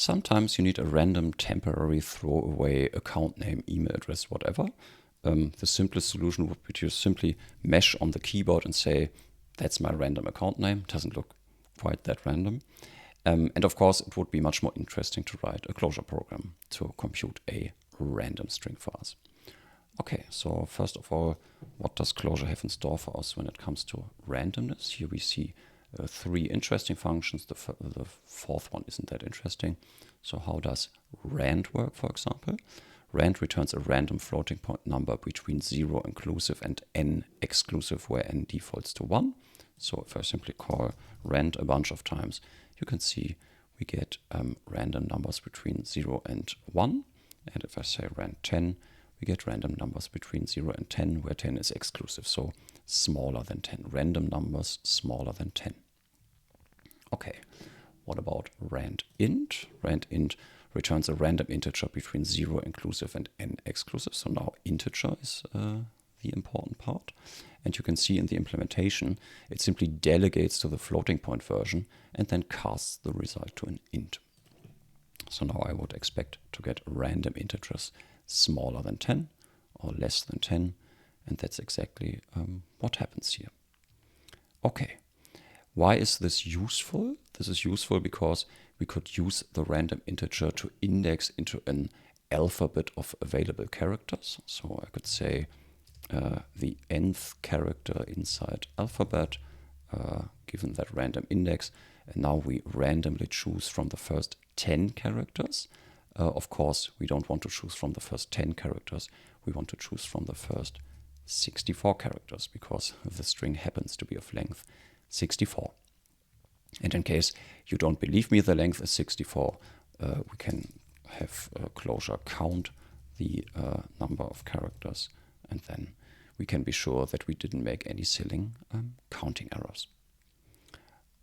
sometimes you need a random temporary throwaway account name, email address, whatever. The simplest solution would be to simply mesh on the keyboard and say, that's my random account name. Doesn't look quite that random. And of course, it would be much more interesting to write a Clojure program to compute a random string for us. Okay, so first of all, what does Clojure have in store for us when it comes to randomness? Here we see 3 interesting functions. The fourth one isn't that interesting. So how does rand work, for example? Rand returns a random floating point number between 0 inclusive and n exclusive, where n defaults to 1. So if I simply call rand a bunch of times, you can see we get random numbers between 0 and 1. And if I say rand10, we get random numbers between 0 and 10, where 10 is exclusive, so smaller than 10. Random numbers smaller than 10. Okay, what about rand-int? Rand-int returns a random integer between 0 inclusive and n exclusive, so now integer is the important part. And you can see in the implementation, it simply delegates to the floating point version and then casts the result to an int. So now I would expect to get random integers smaller than 10 or less than 10, and that's exactly what happens here. Okay, why is this useful? This is useful because we could use the random integer to index into an alphabet of available characters. So I could say the nth character inside alphabet, given that random index, and now we randomly choose from the first 10 characters. Of course, we don't want to choose from the first 10 characters. We want to choose from the first 64 characters because the string happens to be of length 64. And in case you don't believe me the length is 64, we can have Clojure count the number of characters, and then we can be sure that we didn't make any silly counting errors.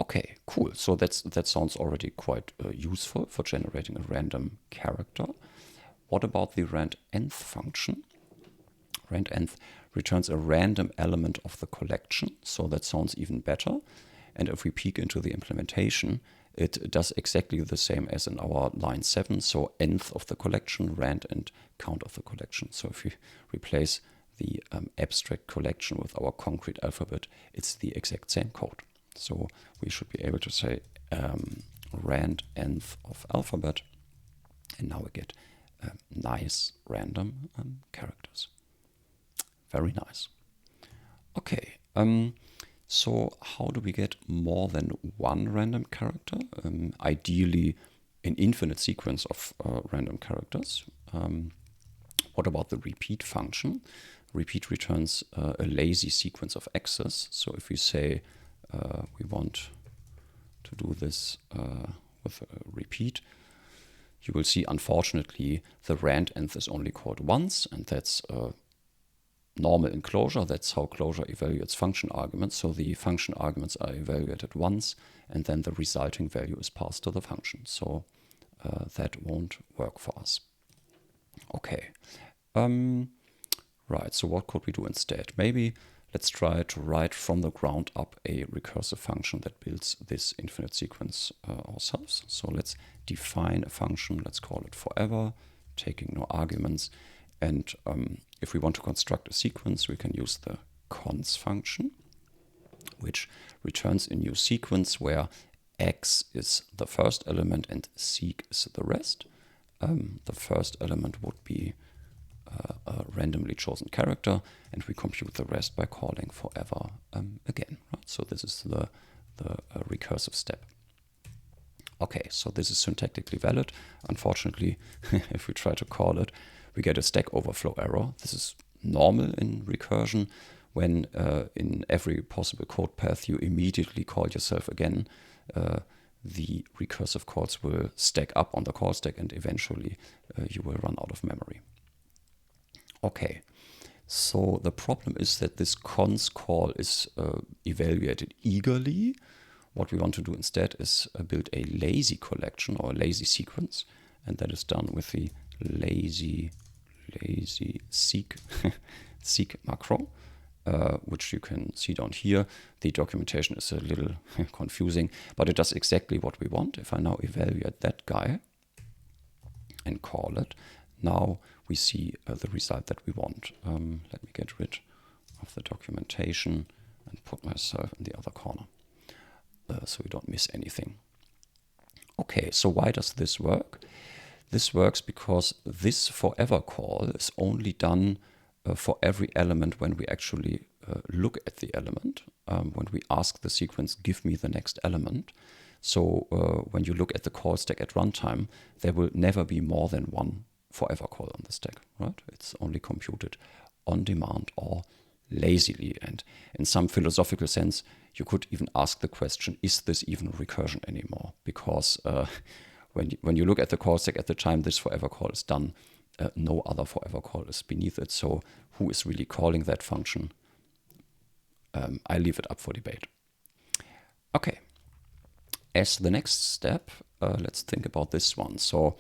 Okay, cool. So that sounds already quite useful for generating a random character. What about the rand-nth function? Rand-nth returns a random element of the collection, so that sounds even better. And if we peek into the implementation, it does exactly the same as in our line 7, so nth of the collection, rand and count of the collection. So if we replace the abstract collection with our concrete alphabet, it's the exact same code. So we should be able to say rand-nth of alphabet, and now we get nice random characters. Very nice. Okay, so how do we get more than one random character? Ideally, an infinite sequence of random characters. What about the repeat function? Repeat returns a lazy sequence of x's. So if we say we want to do this with a repeat, you will see, unfortunately, the rand-nth is only called once, and that's normal in Clojure. That's how Clojure evaluates function arguments. So the function arguments are evaluated once, and then the resulting value is passed to the function. So that won't work for us. Okay. Right, so what could we do instead? Maybe let's try to write from the ground up a recursive function that builds this infinite sequence ourselves. So let's define a function. Let's call it forever, taking no arguments. And if we want to construct a sequence, we can use the cons function, which returns a new sequence where x is the first element and seq is the rest. The first element would be a randomly chosen character, and we compute the rest by calling forever again. Right? So this is the recursive step. Okay, so this is syntactically valid. Unfortunately, if we try to call it, we get a stack overflow error. This is normal in recursion. When in every possible code path you immediately call yourself again, the recursive calls will stack up on the call stack, and eventually you will run out of memory. Okay, so the problem is that this cons call is evaluated eagerly. What we want to do instead is build a lazy collection or a lazy sequence, and that is done with the lazy-seq seq macro, which you can see down here. The documentation is a little confusing, but it does exactly what we want. If I now evaluate that guy, and call it. Now we see the result that we want. Let me get rid of the documentation and put myself in the other corner so we don't miss anything. Okay, so why does this work? This works because this forever call is only done for every element when we actually look at the element, when we ask the sequence, give me the next element. So when you look at the call stack at runtime, there will never be more than one forever call on the stack, right? It's only computed on demand or lazily. And in some philosophical sense, you could even ask the question, is this even a recursion anymore? Because when you look at the call stack at the time this forever call is done, no other forever call is beneath it. So who is really calling that function? I leave it up for debate. Okay. As the next step, let's think about this one. So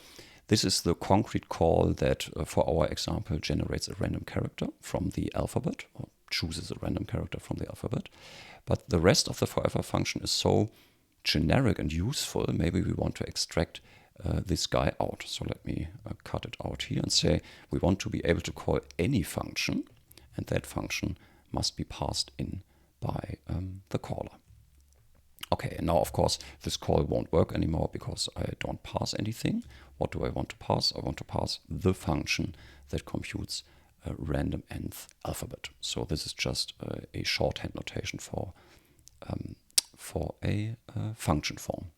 this is the concrete call that, for our example, generates a random character from the alphabet, or chooses a random character from the alphabet. But the rest of the forever function is so generic and useful, maybe we want to extract this guy out. So let me cut it out here and say we want to be able to call any function, and that function must be passed in by the caller. Okay, and now of course this call won't work anymore because I don't pass anything. What do I want to pass? I want to pass the function that computes a random nth alphabet. So this is just a shorthand notation for a function form.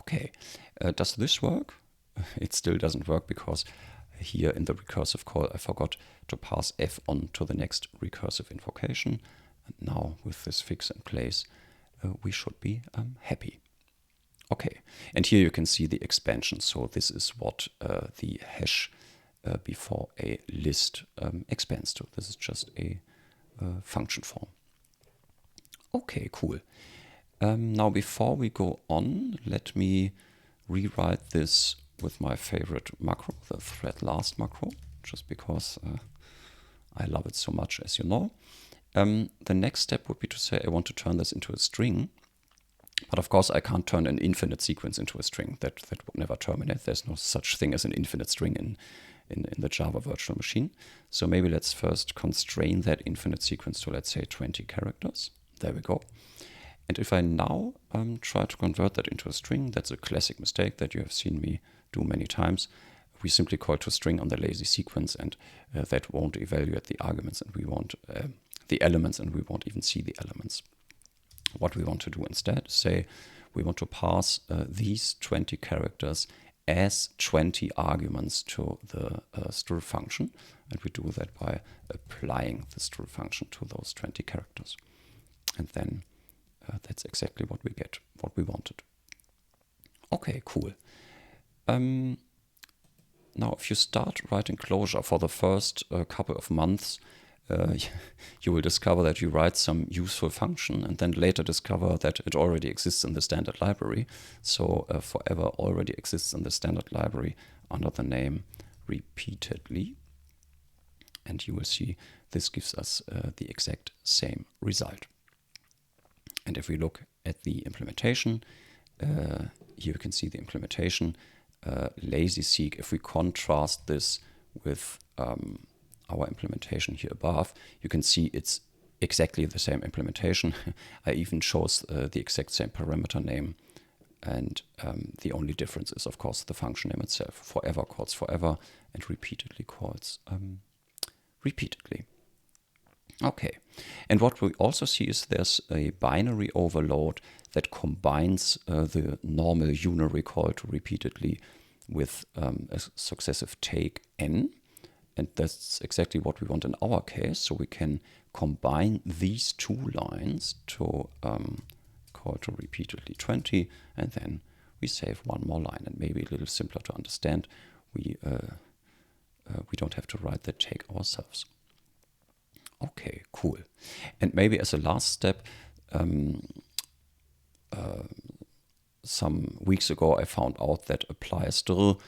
Okay, does this work? It still doesn't work because here in the recursive call I forgot to pass f on to the next recursive invocation. And now with this fix in place, we should be happy. Okay, and here you can see the expansion. So this is what the hash before a list expands to. This is just a function form. Okay, cool. Now before we go on, let me rewrite this with my favorite macro, the thread last macro, just because I love it so much, as you know. The next step would be to say I want to turn this into a string. But of course, I can't turn an infinite sequence into a string. That would never terminate. There's no such thing as an infinite string in the Java virtual machine. So maybe let's first constrain that infinite sequence to, let's say, 20 characters. There we go. And if I now try to convert that into a string, that's a classic mistake that you have seen me do many times. We simply call to string on the lazy sequence, and that won't evaluate the arguments, and we want the elements, and we won't even see the elements. What we want to do instead is say we want to pass these 20 characters as 20 arguments to the str function, and we do that by applying the str function to those 20 characters. And then that's exactly what we get, what we wanted. Okay, cool. Now, if you start writing Clojure for the first couple of months, you will discover that you write some useful function and then later discover that it already exists in the standard library. So forever already exists in the standard library under the name repeatedly. And you will see this gives us the exact same result. And if we look at the implementation, here you can see the implementation, lazy-seq. If we contrast this with our implementation here above, you can see it's exactly the same implementation. I even chose the exact same parameter name, and the only difference is, of course, the function name itself. Forever calls forever, and repeatedly calls repeatedly. Okay, and what we also see is there's a binary overload that combines the normal unary call to repeatedly with a successive take n. And that's exactly what we want in our case. So we can combine these two lines to call to repeatedly 20, and then we save one more line. And maybe a little simpler to understand, we don't have to write the take ourselves. Okay, cool. And maybe as a last step, some weeks ago I found out that apply still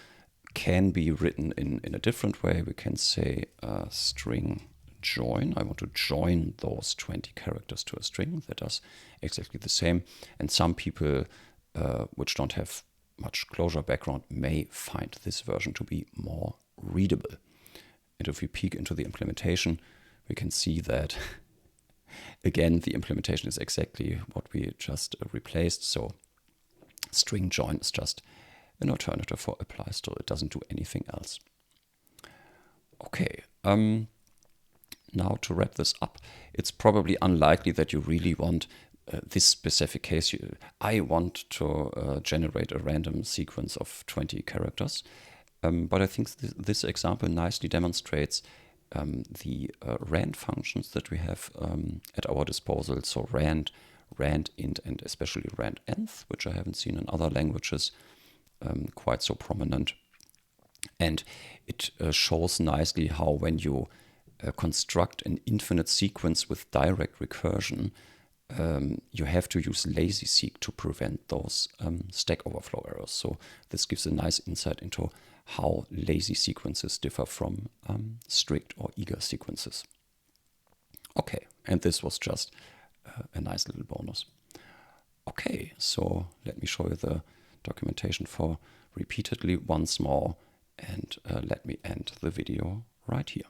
can be written in a different way. We can say string join. I want to join those 20 characters to a string. That does exactly the same. And some people which don't have much Clojure background may find this version to be more readable. And if we peek into the implementation, we can see that again, the implementation is exactly what we just replaced. So string join is just an alternative for apply still. It doesn't do anything else. Okay, now to wrap this up, it's probably unlikely that you really want this specific case. I want to generate a random sequence of 20 characters. But I think this example nicely demonstrates the rand functions that we have at our disposal. So rand, rand-int, and especially rand-nth, which I haven't seen in other languages quite so prominent. And it shows nicely how when you construct an infinite sequence with direct recursion, you have to use lazy-seq to prevent those stack overflow errors. So this gives a nice insight into how lazy sequences differ from strict or eager sequences. Okay, and this was just a nice little bonus. Okay, so let me show you the documentation for repeatedly once more, and let me end the video right here.